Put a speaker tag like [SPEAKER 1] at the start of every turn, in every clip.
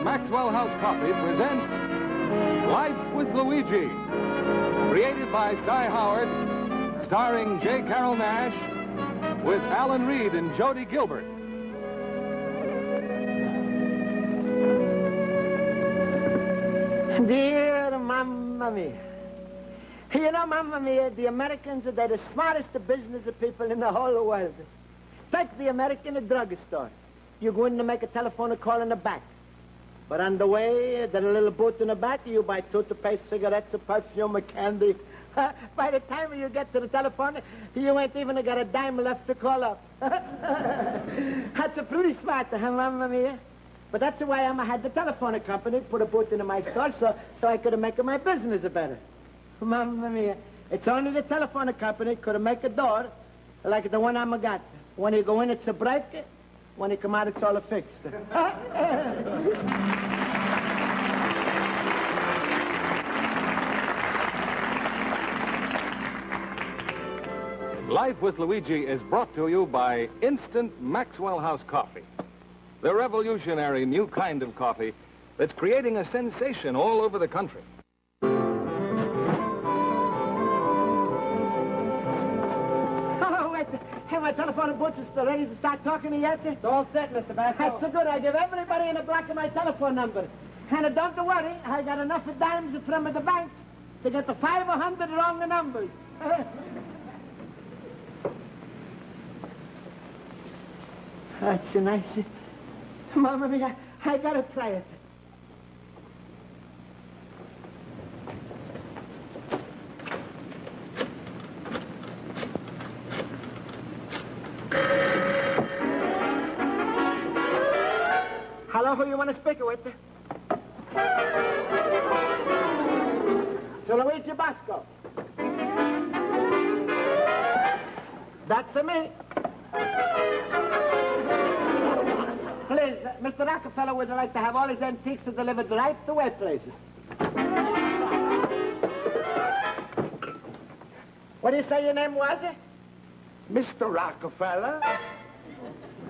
[SPEAKER 1] Maxwell House Coffee presents Life with Luigi. Created by Cy Howard, starring J. Carrol Naish, with Alan Reed and Jody Gilbert.
[SPEAKER 2] Dear Mamma Mia. You know, Mamma Mia, the Americans are the smartest business people in the whole world. Take the American drugstore. You go in to make a telephone call in the back. But on the way, there's a little booth in the back. You buy toothpaste, cigarettes, perfume, candy. By the time you get to the telephone, you ain't even got a dime left to call up. That's pretty smart, huh, Mamma Mia? But that's why I had the telephone company put a booth in my store so I could make my business better. Mamma Mia, it's only the telephone company could make a door like the one I'm got. When you go in, it's a break. When you come out, it's all fixed.
[SPEAKER 1] Life with Luigi is brought to you by Instant Maxwell House Coffee, the revolutionary new kind of coffee that's creating a sensation all over the country.
[SPEAKER 2] Oh, wait. Hey, my telephone booth is ready to start talking to you yet?
[SPEAKER 3] It's all set, Mr. Basco.
[SPEAKER 2] That's so good. I give everybody in the block my telephone number. And don't worry, I got enough dimes from the bank to get the 500 wrong numbers. That's nice. Mamma Mia, I gotta try it. Hello, who you want to speak with? To Luigi Basco. That's me. Please, Mr. Rockefeller would like to have all his antiques delivered right away, please. What do you say your name was?
[SPEAKER 4] Mr. Rockefeller?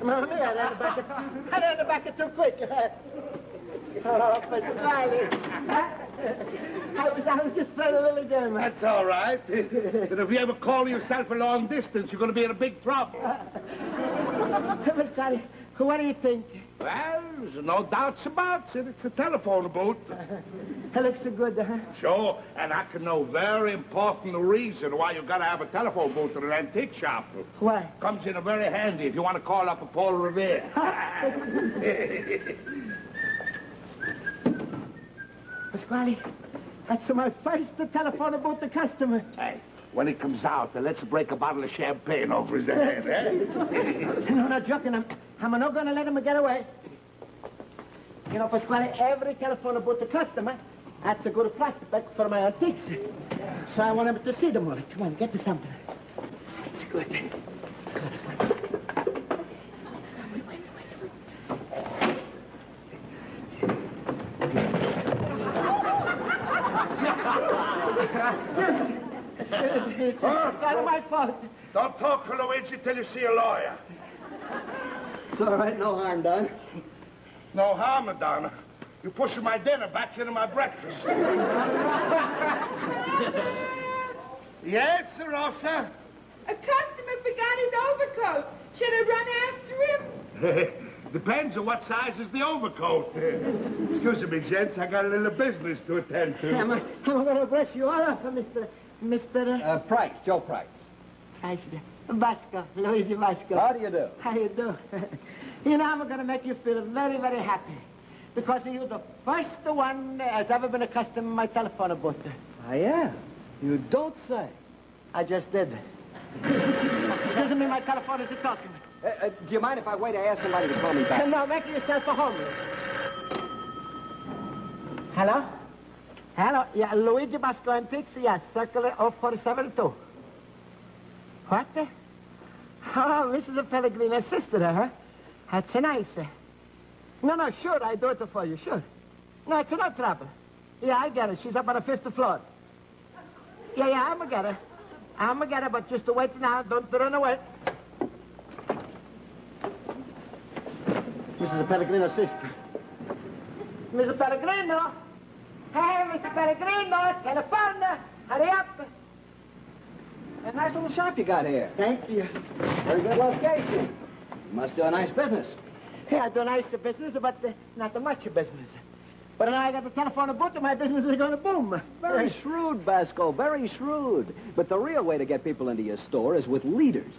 [SPEAKER 2] Mamma Mia, I ran the back too quick. Oh, Pasquale. I was just playing a little game.
[SPEAKER 4] That's all right. But if you ever call yourself a long distance, you're going to be in a big trouble.
[SPEAKER 2] Pasquale, what do you think?
[SPEAKER 4] Well, there's no doubts about it. It's a telephone booth.
[SPEAKER 2] It looks so good, huh?
[SPEAKER 4] Sure, and I can know very important reason why you got to have a telephone booth in an antique shop.
[SPEAKER 2] Why?
[SPEAKER 4] Comes in very handy if you want to call up a Paul Revere.
[SPEAKER 2] Pasquale, that's my first telephone booth to customer.
[SPEAKER 4] Hey, when he comes out, let's break a bottle of champagne over his head, eh?
[SPEAKER 2] No, not joking. I'm not going to let him get away. You know, Pasquale, every telephone booth to customer, that's a good prospect for my antiques. So I want him to see them all. Come on, get to something. It's good. It's not my fault.
[SPEAKER 4] Don't talk to Luigi till you see a lawyer.
[SPEAKER 3] It's all right, no harm done.
[SPEAKER 4] No harm, Madonna. You're pushing my dinner back into my breakfast. Yes, Rosa?
[SPEAKER 5] A customer forgot his overcoat. Should I run after him?
[SPEAKER 4] Depends on what size is the overcoat. Excuse me, gents. I got a little business to attend to.
[SPEAKER 2] I'm going to brush you all off, Mr.
[SPEAKER 3] Price, Joe Price.
[SPEAKER 2] Price. Basco, Luigi Basco.
[SPEAKER 3] How do you do?
[SPEAKER 2] How you do? You know, I'm going to make you feel very, very happy. Because you're the first one that has ever been a customer in my telephone booth.
[SPEAKER 3] I am. You don't say.
[SPEAKER 2] I just did. Excuse me, my telephone is talking.
[SPEAKER 3] Do you mind if I wait? I ask somebody to call me back.
[SPEAKER 2] No, make yourself a home. Hello? Hello? Yeah, Luigi Basco Antiques, yes, circular 0472. What? Oh, Mrs. Pellegrino's sister, huh? That's nice. No, sure, I do it for you, sure. No, it's no trouble. Yeah, I get it. She's up on the 5th floor. Yeah, I'm gonna get her. I'm gonna get her, but just wait now. Don't run away. Mrs. Pellegrino's sister. Mr. Pellegrino. Hey, Mr. Pellegrino, telephone. Hurry up.
[SPEAKER 3] A nice little shop you got here.
[SPEAKER 2] Thank you.
[SPEAKER 3] Very good location. You must do a nice business.
[SPEAKER 2] Yeah, I do nice business, but not much business. But now I got the telephone to boot, and my business is going to boom.
[SPEAKER 3] Very shrewd, Basco, very shrewd. But the real way to get people into your store is with leaders.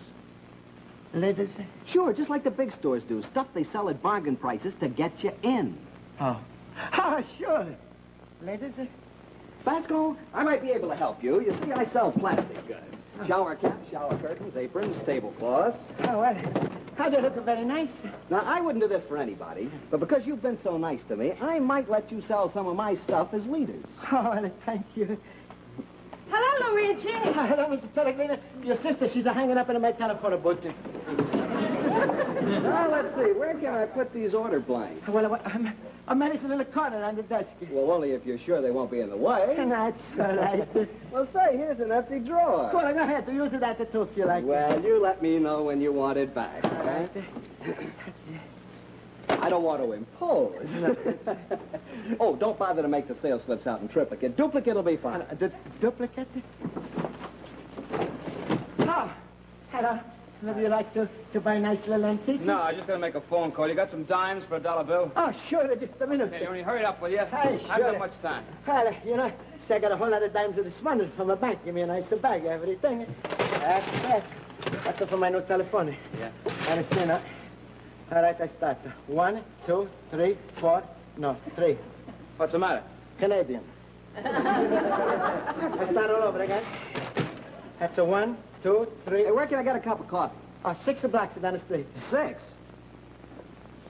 [SPEAKER 2] Ladies?
[SPEAKER 3] Sure, just like the big stores do. Stuff they sell at bargain prices to get you in.
[SPEAKER 2] Oh. Oh, sure. Ladies?
[SPEAKER 3] Basco, I might be able to help you. You see, I sell plastic goods. Shower caps, shower curtains, aprons, tablecloths.
[SPEAKER 2] Oh, well, how do you look very nice?
[SPEAKER 3] Now, I wouldn't do this for anybody, but because you've been so nice to me, I might let you sell some of my stuff as leaders.
[SPEAKER 2] Oh, well, thank you.
[SPEAKER 5] Hello, Luigi.
[SPEAKER 2] Hello, Mr. Pellegrino. Your sister, she's hanging up in my telephone booth.
[SPEAKER 3] Now, let's see. Where can I put these order blanks?
[SPEAKER 2] Well, I'm in a little corner on the desk.
[SPEAKER 3] Well, only if you're sure they won't be in the way.
[SPEAKER 2] That's all right.
[SPEAKER 3] Well, say, here's an empty drawer.
[SPEAKER 2] Well, go ahead. Use it at the two if you like.
[SPEAKER 3] Well, you let me know when you want it back, all right? I don't want to impose. Oh, don't bother to make the sales slips out in triplicate. Duplicate will be fine.
[SPEAKER 2] Duplicate? Oh, hello. Would you like to buy a nice little antique?
[SPEAKER 6] No, I just got to make a phone call. You got some dimes for a dollar bill?
[SPEAKER 2] Oh, sure. Just a minute.
[SPEAKER 6] Hey, you only hurry up, will you?
[SPEAKER 2] Hey,
[SPEAKER 6] I haven't
[SPEAKER 2] sure.
[SPEAKER 6] got much time.
[SPEAKER 2] Well, you know, I got a whole lot of dimes this morning from a bank. Give me a nice bag, everything. That's that. That's for my new telephone.
[SPEAKER 6] Yeah.
[SPEAKER 2] And see now. All right, I start. 1, 2, 3, 4. No, 3.
[SPEAKER 6] What's the matter?
[SPEAKER 2] Canadian. I start all over again. That's a 1, 2, 3.
[SPEAKER 3] Hey, where can I get a cup of coffee?
[SPEAKER 2] Oh, 6 blocks down the street.
[SPEAKER 3] 6.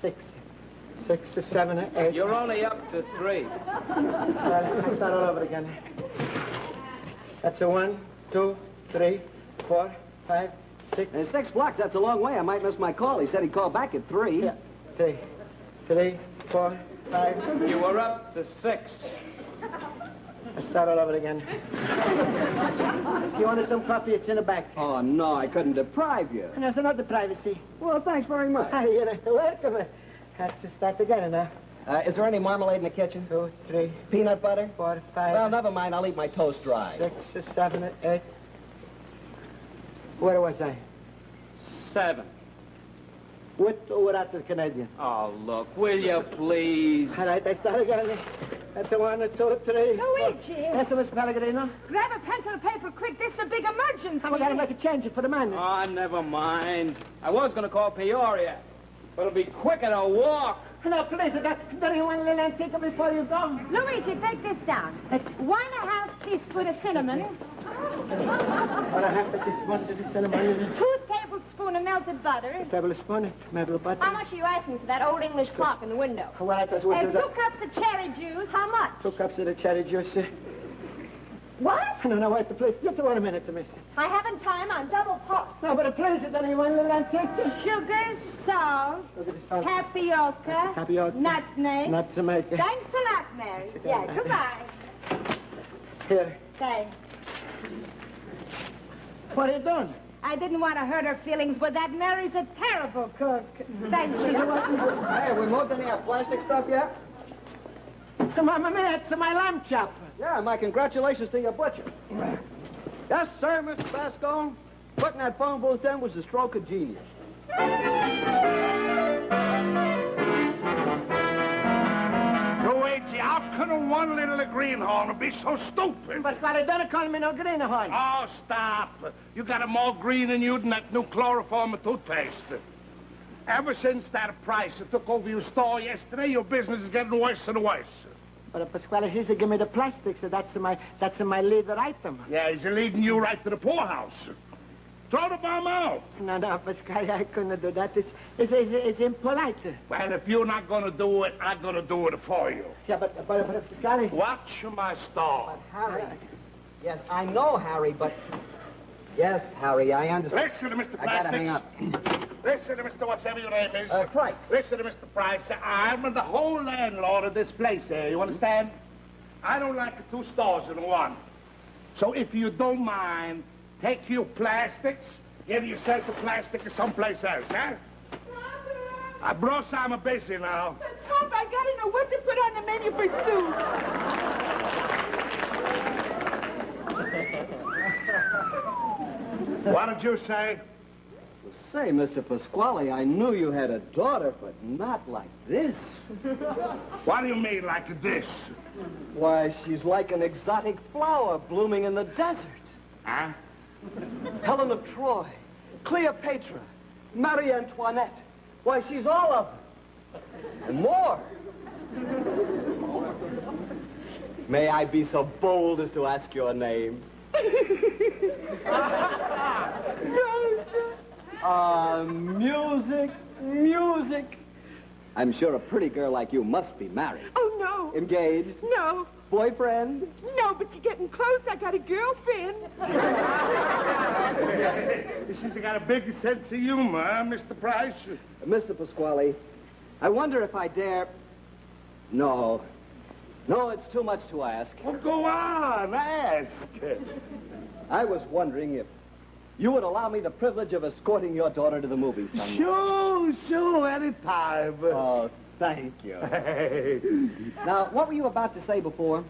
[SPEAKER 2] 6. 6, 7, 8.
[SPEAKER 6] You're only up to 3.
[SPEAKER 2] Well, I start all over again. That's a 1, 2, 3, 4, 5, 6.
[SPEAKER 3] And 6 blocks, that's a long way. I might miss my call. He said he'd call back at 3.
[SPEAKER 2] Yeah. 3, 4, 5.
[SPEAKER 6] You were up to 6.
[SPEAKER 2] I start all over again. If you wanted some coffee, it's in the back.
[SPEAKER 3] Oh, no, I couldn't deprive you.
[SPEAKER 2] And there's another privacy.
[SPEAKER 3] Well, thanks very much.
[SPEAKER 2] Hi, you're welcome. Have to start again now.
[SPEAKER 3] Is there any marmalade in the kitchen?
[SPEAKER 2] 2, 3,
[SPEAKER 3] Peanut butter?
[SPEAKER 2] 4, 5.
[SPEAKER 3] Well, never mind. I'll eat my toast dry.
[SPEAKER 2] 6, 7, 8. Where was I?
[SPEAKER 6] 7.
[SPEAKER 2] With or without the Canadian?
[SPEAKER 6] Oh, look, will you please?
[SPEAKER 2] All right, I start again. That's a 1, 2, 3.
[SPEAKER 5] Luigi.
[SPEAKER 2] Yes, Miss Pellegrino.
[SPEAKER 5] Grab a pencil and paper quick. This is a big emergency.
[SPEAKER 2] I'm going to make a change for the man.
[SPEAKER 6] Oh, never mind. I was going to call Peoria, but it'll be quicker to walk.
[SPEAKER 2] No, please, don't you want a little antique before you go?
[SPEAKER 5] Luigi, take this down. 1.5 teaspoon of cinnamon.
[SPEAKER 2] Or a half a teaspoon of the cinnamon.
[SPEAKER 5] 2 tablespoons of melted butter.
[SPEAKER 2] A tablespoon of melted butter.
[SPEAKER 5] How much are you asking for that old English clock in the window?
[SPEAKER 2] Well, I thought we
[SPEAKER 5] And
[SPEAKER 2] do
[SPEAKER 5] 2 cups of cherry juice. How much?
[SPEAKER 2] 2 cups of the cherry juice.
[SPEAKER 5] What?
[SPEAKER 2] No, wait, please. Just 1 minute, miss.
[SPEAKER 5] I haven't time on double pulse.
[SPEAKER 2] No, but please, don't you want a little antique?
[SPEAKER 5] Sugar, salt, tapioca,
[SPEAKER 2] Tapioca.
[SPEAKER 5] nutmeg.
[SPEAKER 2] Not to make it.
[SPEAKER 5] Thanks a lot, Mary. Yeah, goodbye.
[SPEAKER 2] Here.
[SPEAKER 5] Thanks.
[SPEAKER 2] What are you doing?
[SPEAKER 5] I didn't want to hurt her feelings, but that Mary's a terrible cook. Thank you.
[SPEAKER 3] Hey, have we moved any of that plastic stuff yet?
[SPEAKER 2] Mamma mia, it's my lamb chop.
[SPEAKER 3] Yeah, my congratulations to your butcher. Yes, sir, Mr. Basco. Putting that phone booth in was a stroke of genius.
[SPEAKER 4] Luigi, how can one little greenhorn be so stupid?
[SPEAKER 2] But don't call me no greenhorn.
[SPEAKER 4] Oh, stop. You got it more green in you than that new chloroform toothpaste. Ever since that price that took over your store yesterday, your business is getting worse and worse.
[SPEAKER 2] But Pasquale, he's give me the plastic, so that's my leader item.
[SPEAKER 4] Yeah, he's leading you right to the poorhouse. Throw the bomb out.
[SPEAKER 2] No, Pasquale, I couldn't do that. It's impolite.
[SPEAKER 4] Well, if you're not going to do it, I'm going to do it for you.
[SPEAKER 2] Yeah, but Pasquale...
[SPEAKER 4] Watch my store.
[SPEAKER 3] Harry. Yes, I know, Harry, but... Yes, Harry, I understand.
[SPEAKER 4] Listen to Mr.
[SPEAKER 3] I gotta hang
[SPEAKER 4] Plastics.
[SPEAKER 3] up.
[SPEAKER 4] Listen to Mr. Whatever your name is.
[SPEAKER 3] Price.
[SPEAKER 4] Listen to Mr. Price. I'm the whole landlord of this place here. You understand? I don't like the 2 stores in one. So if you don't mind, take your plastics, get yourself the plastic someplace else, huh? Bros, I'm busy now.
[SPEAKER 5] Pop, I got an know what to put on the menu for soup.
[SPEAKER 4] What did you say?
[SPEAKER 3] Say, Mr. Pasquale, I knew you had a daughter, but not like this.
[SPEAKER 4] What do you mean, like this?
[SPEAKER 3] Why, she's like an exotic flower blooming in the desert.
[SPEAKER 4] Huh?
[SPEAKER 3] Helen of Troy, Cleopatra, Marie Antoinette. Why, she's all of them. And more. May I be so bold as to ask your name? Music, music. I'm sure a pretty girl like you must be married.
[SPEAKER 5] Oh, no.
[SPEAKER 3] Engaged?
[SPEAKER 5] No.
[SPEAKER 3] Boyfriend?
[SPEAKER 5] No, but you're getting close. I got a girlfriend.
[SPEAKER 4] She's got a big sense of humor, huh, Mr. Price?
[SPEAKER 3] Mr. Pasquale, I wonder if I dare... No. No, it's too much to ask.
[SPEAKER 4] Well, go on, ask.
[SPEAKER 3] I was wondering if you would allow me the privilege of escorting your daughter to the movies someday.
[SPEAKER 4] Sure, anytime.
[SPEAKER 3] Oh, thank you. Now, what were you about to say before?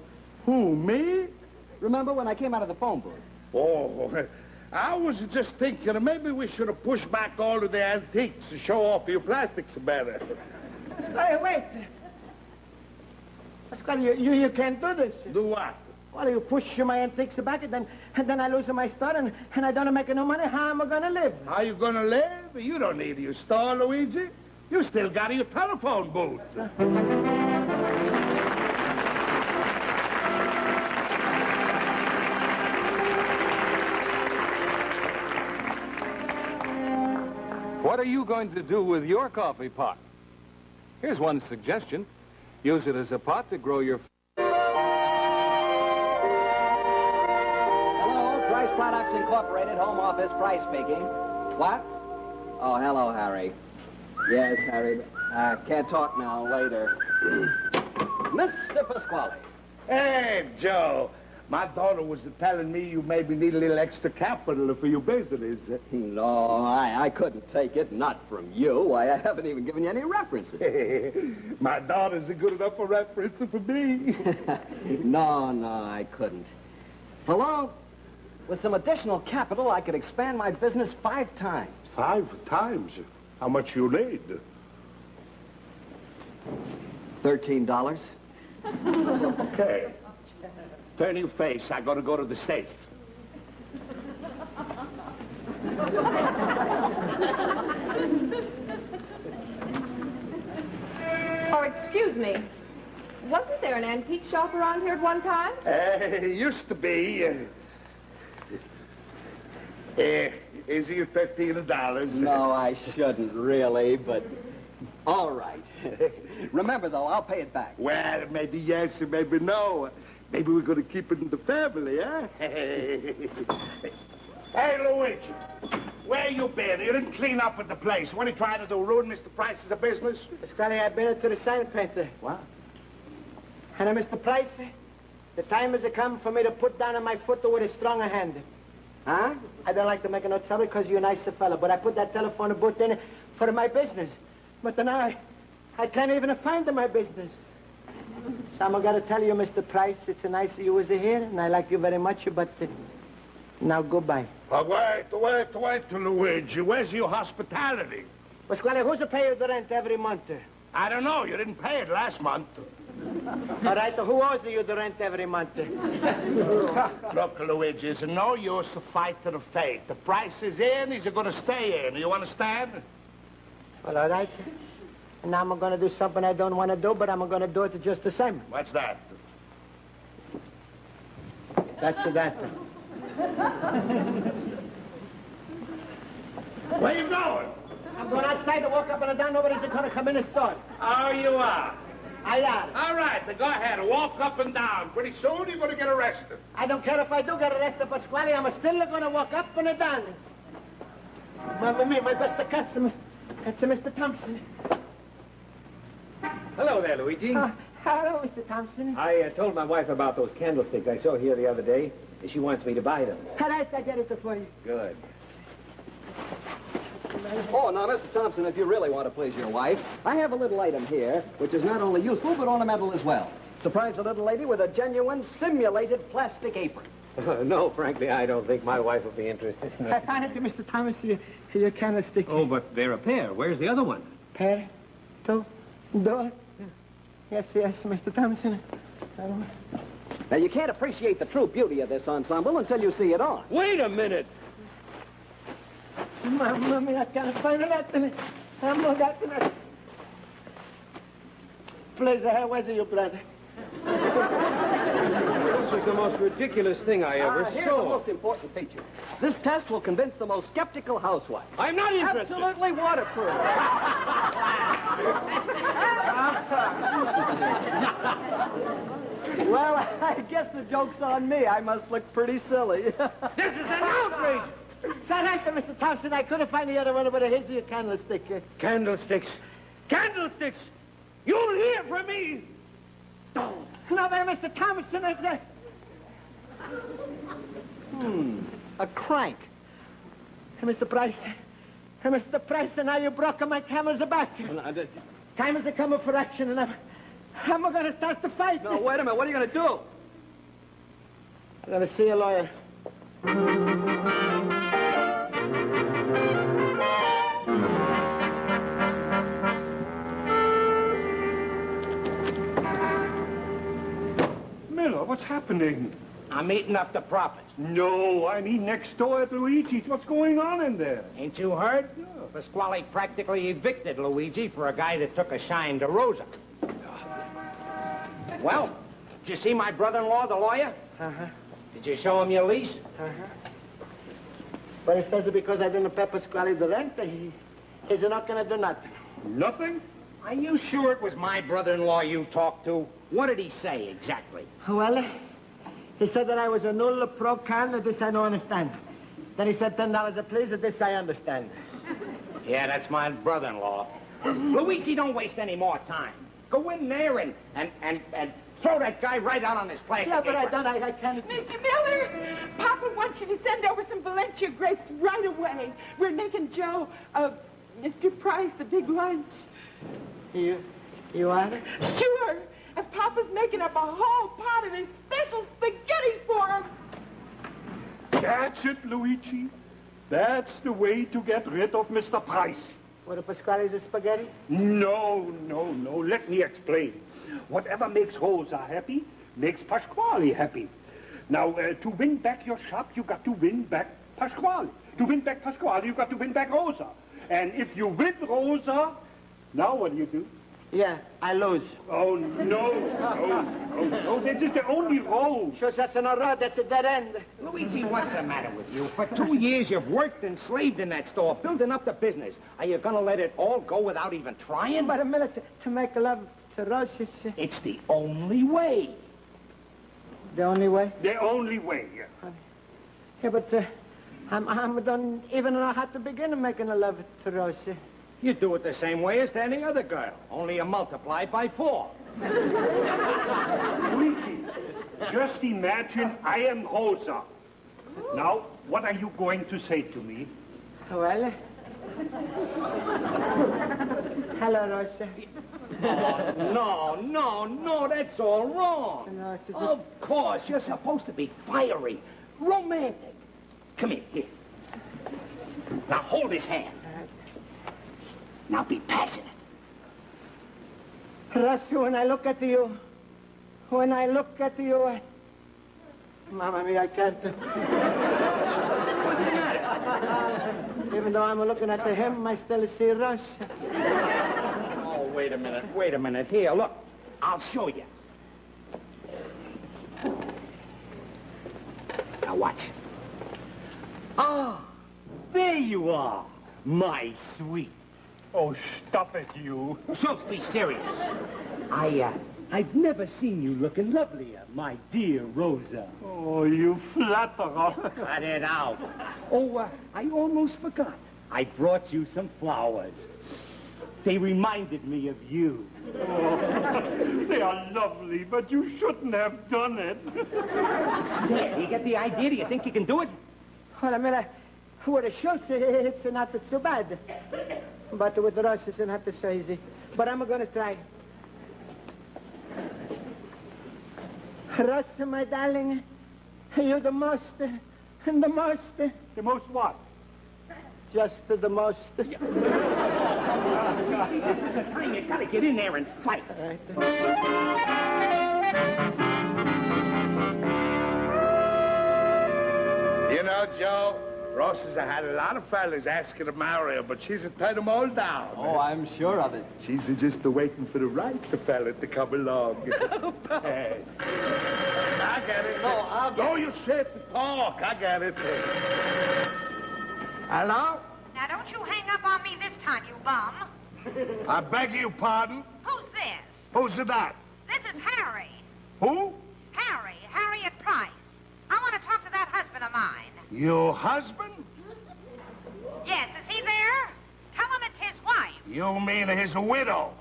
[SPEAKER 4] Who, me?
[SPEAKER 3] Remember when I came out of the phone booth?
[SPEAKER 4] Oh, I was just thinking that maybe we should have pushed back all of the antiques to show off your plastics better.
[SPEAKER 2] Hey, wait. Pasquale, you can't do this.
[SPEAKER 4] Do what?
[SPEAKER 2] Well, you push my antiques back, and then I lose my store, and I don't make no money. How am I going to live?
[SPEAKER 4] How you going to live? You don't need your store, Luigi. You still got your telephone booth.
[SPEAKER 1] What are you going to do with your coffee pot? Here's one suggestion. Use it as a pot to grow your...
[SPEAKER 3] Hello, Price Products Incorporated, Home Office, Price speaking. What? Oh, hello, Harry. Yes, Harry. Can't talk now, later. Mr. Pasquale.
[SPEAKER 4] Hey, Joe. My daughter was telling me you maybe need a little extra capital for your business.
[SPEAKER 3] No, I couldn't take it, not from you. Why, I haven't even given you any references.
[SPEAKER 4] My daughter's a good enough a reference for me.
[SPEAKER 3] No, I couldn't. Along with some additional capital, I could expand my business 5 times.
[SPEAKER 4] 5 times? How much you need?
[SPEAKER 3] $13.
[SPEAKER 4] Okay. Turn your face. I gotta go to the safe.
[SPEAKER 5] Oh, excuse me. Wasn't there an antique shop around here at one time?
[SPEAKER 4] Used to be. Is your $13?
[SPEAKER 3] No, I shouldn't really, but all right. Remember, though, I'll pay it back.
[SPEAKER 4] Well, maybe yes or maybe no. Maybe we're going to keep it in the family, huh? Hey, Luigi, where you been? You didn't clean up at the place. What are you trying to do, ruin Mr. Price's business?
[SPEAKER 2] Pasquale, I've been into the sign painter.
[SPEAKER 4] What?
[SPEAKER 2] And Mr. Price, the time has come for me to put down on my foot with a stronger hand. Huh? I don't like to make no trouble because you're a nicer fella, but I put that telephone booth in for my business. But now I can't even find my business. So I'm going to tell you, Mr. Price, it's nice you was here, and I like you very much, but now goodbye.
[SPEAKER 4] Wait, Luigi. Where's your hospitality?
[SPEAKER 2] Pasquale, who's to pay you the rent every month?
[SPEAKER 4] I don't know. You didn't pay it last month.
[SPEAKER 2] All right, who owes you the rent every month?
[SPEAKER 4] Look, Luigi, it's no use to fight to the fate. The Price is in, he's going to stay in. You understand?
[SPEAKER 2] Well, all right. And now I'm going to do something I don't want to do, but I'm going to do it just the same.
[SPEAKER 4] What's that?
[SPEAKER 2] That's that.
[SPEAKER 4] Where you going?
[SPEAKER 2] I'm going outside to walk up and down. Nobody's going to come in the store.
[SPEAKER 4] Oh, you are?
[SPEAKER 2] I am.
[SPEAKER 4] All right, then go ahead. Walk up and down. Pretty soon you're going to get arrested.
[SPEAKER 2] I don't care if I do get arrested, Pasquale. I'm still going to walk up and down. My best customer. That's Mr. Thompson.
[SPEAKER 6] Hello there, Luigi.
[SPEAKER 2] Hello, Mr. Thompson.
[SPEAKER 6] I told my wife about those candlesticks I saw here the other day, and she wants me to buy them.
[SPEAKER 2] All right, I get it for you.
[SPEAKER 6] Good.
[SPEAKER 3] Oh, now, Mr. Thompson, if you really want to please your wife, I have a little item here, which is not only useful, but ornamental as well. Surprise the little lady with a genuine simulated plastic apron.
[SPEAKER 7] No, frankly, I don't think my wife will be interested in it.
[SPEAKER 2] I think Mr. Thomas, you candlestick.
[SPEAKER 7] Oh, but they're a pair. Where's the other one?
[SPEAKER 2] Pair, two, door. Yes, Mr. Thompson.
[SPEAKER 3] Now, you can't appreciate the true beauty of this ensemble until you see it on.
[SPEAKER 7] Wait a minute.
[SPEAKER 2] Mamma mia, I can't find it. I'm not got it. Please, where's your brother?
[SPEAKER 7] This is the most ridiculous thing I ever
[SPEAKER 3] Here's the
[SPEAKER 7] saw.
[SPEAKER 3] most important feature. This test will convince the most skeptical housewife.
[SPEAKER 7] I'm not interested.
[SPEAKER 3] Absolutely waterproof. Well, I guess the joke's on me. I must look pretty silly.
[SPEAKER 4] This is an outrage!
[SPEAKER 2] Sorry, Mr. Thompson, I couldn't find the other one, but here's your candlestick.
[SPEAKER 4] Candlesticks. Candlesticks! You'll hear from me!
[SPEAKER 2] No, but Mr. Thompson, it's a crank. Hey, Mr. Price. Hey, Mr. Price, and now you broke my camel's back. Time is coming for action, and I'm going to start the fight.
[SPEAKER 3] No, wait a minute. What are you going to do?
[SPEAKER 2] I'm going to see a lawyer.
[SPEAKER 4] Miller, what's happening?
[SPEAKER 6] I'm eating up the profits.
[SPEAKER 4] No, I mean next door at Luigi's. What's going on in there?
[SPEAKER 6] Ain't you heard? Pasquale practically evicted Luigi for a guy that took a shine to Rosa. Well, did you see my brother-in-law, the lawyer?
[SPEAKER 2] Uh-huh.
[SPEAKER 6] Did you show him your lease?
[SPEAKER 2] Uh-huh. But he says that because I didn't pay Pasquale the rent, he's not going to do nothing.
[SPEAKER 4] Nothing?
[SPEAKER 6] Are you sure it was my brother-in-law you talked to? What did he say exactly?
[SPEAKER 2] Well, he said that I was a null pro con, this I don't understand. Then he said $10 a piece, this I understand.
[SPEAKER 6] Yeah, that's my brother-in-law. Luigi, don't waste any more time. Go in there and throw that guy right out on his plastic
[SPEAKER 2] Yeah, but I
[SPEAKER 6] apron.
[SPEAKER 2] don't, I can't.
[SPEAKER 5] Mr. Miller, Papa wants you to send over some Valencia grapes right away. We're making Joe, Mr. Price, a big lunch.
[SPEAKER 2] You are?
[SPEAKER 5] Sure. And Papa's making up a whole pot of his special spaghetti for him.
[SPEAKER 4] That's it, Luigi. That's the way to get rid of Mr. Price.
[SPEAKER 2] What, Pasquale's spaghetti?
[SPEAKER 4] No. Let me explain. Whatever makes Rosa happy makes Pasquale happy. Now, to win back your shop, you got to win back Pasquale. To win back Pasquale, you got to win back Rosa. And if you win Rosa, now what do?
[SPEAKER 2] Yeah, I lose.
[SPEAKER 4] Oh, no. This is the only road.
[SPEAKER 2] Sure, that's not right. That's a dead end.
[SPEAKER 6] Luigi, what's the matter with you? For 2 years, you've worked and slaved in that store, building up the business. Are you going to let it all go without even trying?
[SPEAKER 2] But a minute, to make love to Rose,
[SPEAKER 6] It's the only way.
[SPEAKER 2] the only way.
[SPEAKER 4] The only way.
[SPEAKER 2] Yeah, but I don't even know how to begin making a love to Rose.
[SPEAKER 6] You do it the same way as any other girl, only you multiply by 4.
[SPEAKER 4] Luigi, just imagine I am Rosa. Now, what are you going to say to me?
[SPEAKER 2] Well, hello, Rose.
[SPEAKER 6] Oh, no, that's all wrong.
[SPEAKER 2] No, it's just-
[SPEAKER 6] Of course, you're supposed to be fiery, romantic. Come here. Now hold his hand. Now be passionate.
[SPEAKER 2] Rose, when I look at you, Mamma mia, I can't.
[SPEAKER 6] What's the matter?
[SPEAKER 2] Even though I'm looking at him, I still see Rose.
[SPEAKER 6] Oh, wait a minute. Here, look. I'll show you. Now watch.
[SPEAKER 7] Oh, there you are, my sweet.
[SPEAKER 4] Oh, stop it, you.
[SPEAKER 6] Schultz, be serious.
[SPEAKER 7] I've never seen you looking lovelier, my dear Rosa.
[SPEAKER 4] Oh, you flatterer.
[SPEAKER 6] Cut it out.
[SPEAKER 7] Oh, I almost forgot. I brought you some flowers. They reminded me of you.
[SPEAKER 4] Oh, they are lovely, but you shouldn't have done it.
[SPEAKER 6] There, you get the idea? Do you think you can do it?
[SPEAKER 2] Well, With a Schultz, it's not so bad. But with the Russ, it's not so easy. But I'm going to try. Russ, my darling, you're the most. The most
[SPEAKER 4] what?
[SPEAKER 2] Just the most.
[SPEAKER 6] This is the time you gotta get in there and fight.
[SPEAKER 2] Right.
[SPEAKER 4] You know, Joe, Rosa's had a lot of fellas asking to marry her, but she's turned them all down.
[SPEAKER 3] Oh, I'm sure of it.
[SPEAKER 4] She's just waiting for the right fella to come along. Hey. I get it. No, you sit and talk. I get it. Hello?
[SPEAKER 8] Now, don't you hang up on me this time, you bum.
[SPEAKER 4] I beg your pardon?
[SPEAKER 8] Who's this?
[SPEAKER 4] Who's that?
[SPEAKER 8] This is Harry.
[SPEAKER 4] Who?
[SPEAKER 8] Harriet Price. I want to talk to that husband of mine.
[SPEAKER 4] Your husband?
[SPEAKER 8] Yes, is he there? Tell him it's his wife.
[SPEAKER 4] You mean his widow?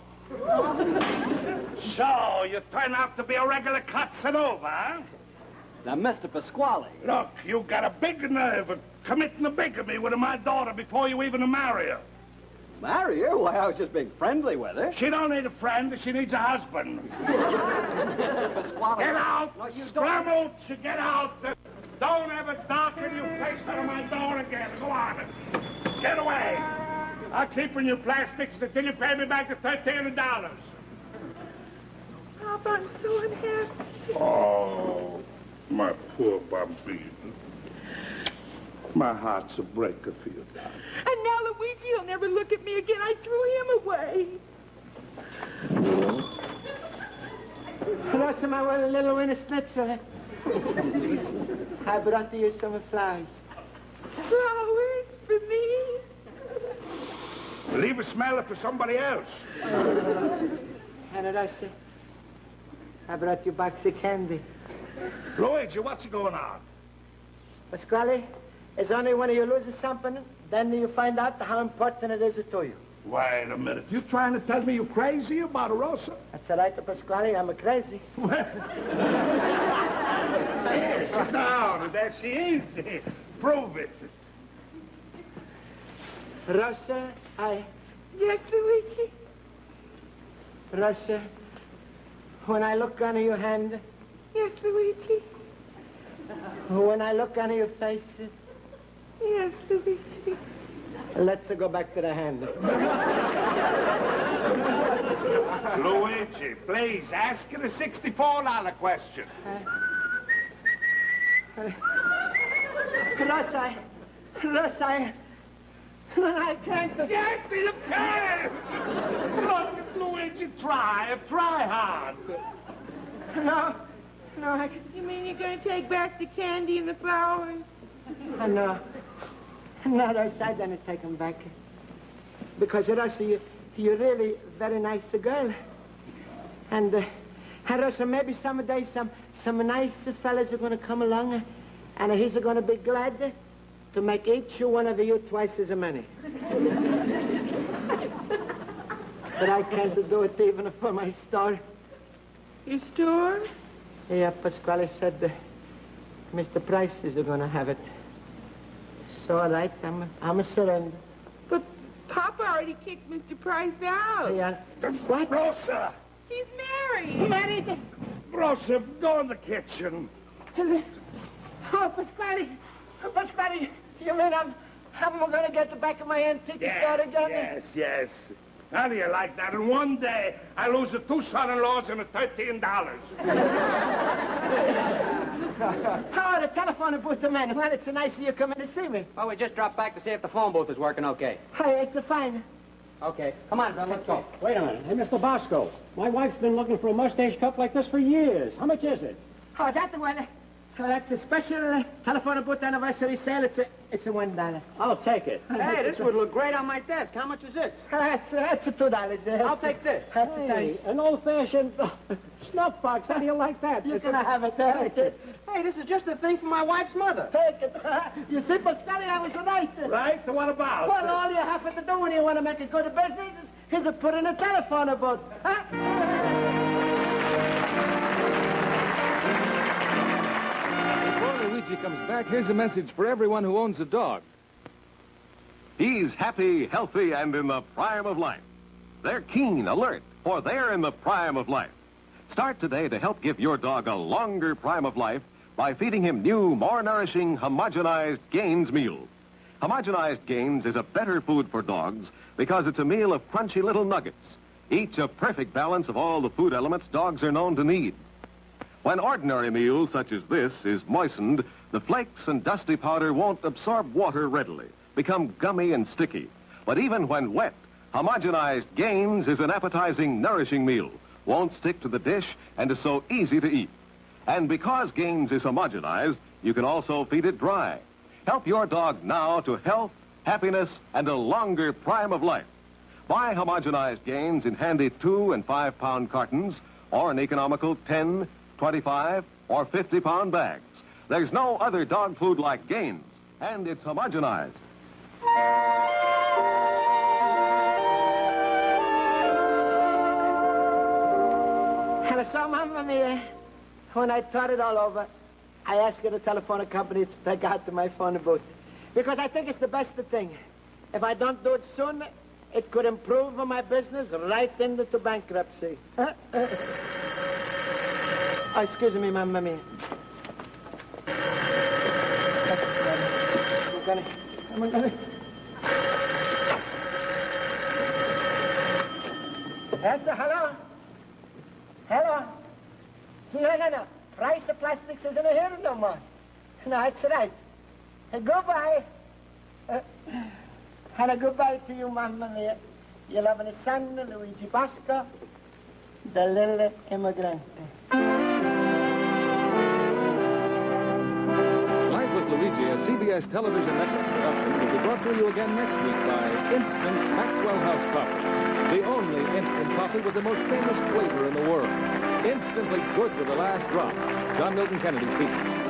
[SPEAKER 4] So, you turn out to be a regular Casanova, huh?
[SPEAKER 3] Now, Mr. Pasquale.
[SPEAKER 4] Look, you got a big nerve of committing a bigamy with my daughter before you even marry her.
[SPEAKER 3] Marry her? Why, I was just being friendly with her.
[SPEAKER 4] She don't need a friend, she needs a husband.
[SPEAKER 3] Pasquale.
[SPEAKER 4] Get out!
[SPEAKER 3] No, you don't.
[SPEAKER 4] Scramble to get out! Don't ever darken your face out of my door again. Go on. Get away. I'll keep in your plastics until you pay me back the $13.
[SPEAKER 5] Papa, I'm so unhappy.
[SPEAKER 4] Oh, my poor Bambino. My heart's a breaker for you, darling.
[SPEAKER 5] And now Luigi will never look at me again. I threw him away.
[SPEAKER 2] Russ, my little winter schnitzel. I brought you some flowers.
[SPEAKER 5] Flowers for me?
[SPEAKER 4] Leave a smeller for somebody else.
[SPEAKER 2] And Russ, I brought you a box of candy.
[SPEAKER 4] Luigi, what's going on?
[SPEAKER 2] Pasquale, it's only when you lose something, then you find out how important it is to you.
[SPEAKER 4] Wait a minute. You trying to tell me you're crazy about Rosa?
[SPEAKER 2] That's all right, Pasquale. I'm crazy.
[SPEAKER 4] Yes, sit down. And there she is. Prove it.
[SPEAKER 2] Rosa,
[SPEAKER 5] Yes, Luigi?
[SPEAKER 2] Rosa, when I look on your hand,
[SPEAKER 5] Yes, Luigi?
[SPEAKER 2] when I look on your face,
[SPEAKER 5] Yes, Luigi?
[SPEAKER 2] let's go back to the hand.
[SPEAKER 4] Luigi, please, ask her the $64 question.
[SPEAKER 2] Rosa, I can't.
[SPEAKER 4] Yes, you can! Look, Luigi, try hard.
[SPEAKER 2] No, I
[SPEAKER 5] You mean you're going to take back the candy and the flowers?
[SPEAKER 2] no. No, Rosa, I don't take them back. Because, Rosa, you're really very nice girl. And Rosa, maybe someday some nice fellas are going to come along, and he's going to be glad to make each one of you twice as many. But I can't do it even for my store.
[SPEAKER 5] Your store?
[SPEAKER 2] Yeah, Pasquale said Mr. Price is going to have it. So, all right, I'm a surrender.
[SPEAKER 5] But Papa already kicked Mr. Price out.
[SPEAKER 2] Yeah. What?
[SPEAKER 4] Rosa!
[SPEAKER 5] He's married.
[SPEAKER 2] Married?
[SPEAKER 4] Rosa, go in the kitchen.
[SPEAKER 2] Oh, Pasquale, you mean I'm going to get the back of my antique store again?
[SPEAKER 4] Yes. How do you like that? In one day, I lose the two son-in-laws and the $13.
[SPEAKER 2] Oh, the telephone booth, man. Well, it's nice of you coming to see me.
[SPEAKER 3] Well, we just dropped back to see if the phone booth is working okay.
[SPEAKER 2] Hey, it's fine.
[SPEAKER 3] Okay. Come on, Bill, let's go.
[SPEAKER 9] Wait a minute. Hey, Mr. Bosco, my wife's been looking for a mustache cut like this for years. How much is it?
[SPEAKER 2] Oh, that's the one. That's a special telephone booth anniversary sale. It's $1.
[SPEAKER 9] I'll take it.
[SPEAKER 3] Hey, this would look great on my desk. How much is this?
[SPEAKER 2] That's $2.
[SPEAKER 3] I'll take this.
[SPEAKER 9] Hey, an old-fashioned snuff box. How do you like that?
[SPEAKER 2] You can have it.
[SPEAKER 3] Hey, this is just the thing for my wife's mother.
[SPEAKER 2] Take it. You see, Pasquale, I was right.
[SPEAKER 4] Right? So what about?
[SPEAKER 2] Well, all you have to do when you want to make a good business is to put in a telephone booth. Huh?
[SPEAKER 1] Before Luigi comes back, here's a message for everyone who owns a dog.
[SPEAKER 10] He's happy, healthy, and in the prime of life. They're keen, alert, for they're in the prime of life. Start today to help give your dog a longer prime of life by feeding him new, more nourishing, homogenized Gaines meal. Homogenized Gaines is a better food for dogs because it's a meal of crunchy little nuggets, each a perfect balance of all the food elements dogs are known to need. When ordinary meal, such as this, is moistened, the flakes and dusty powder won't absorb water readily, become gummy and sticky. But even when wet, homogenized Gaines is an appetizing, nourishing meal, won't stick to the dish, and is so easy to eat. And because Gaines is homogenized, you can also feed it dry. Help your dog now to health, happiness, and a longer prime of life. Buy homogenized Gaines in handy 2- and 5-pound cartons or in economical 10, 25, or 50-pound bags. There's no other dog food like Gaines, and it's homogenized.
[SPEAKER 2] And so, Mamma Mia, when I thought it all over, I asked the telephone company to take out to my phone booth. Because I think it's the best thing. If I don't do it soon, it could improve my business right into bankruptcy. Oh, excuse me, Mamma Mia. I'm gonna. Yes, hello? Hello? No. Price of plastics isn't here no more. No, it's right. Goodbye. And a goodbye to you, Mamma Mia. Your loving son, Luigi Bosco, the little immigrant.
[SPEAKER 1] Life with Luigi, a CBS television network production, will be brought to you again next week by Instant Maxwell House Coffee. The only instant coffee with the most famous flavor in the world. Instantly good to the last drop. John Milton Kennedy speaking.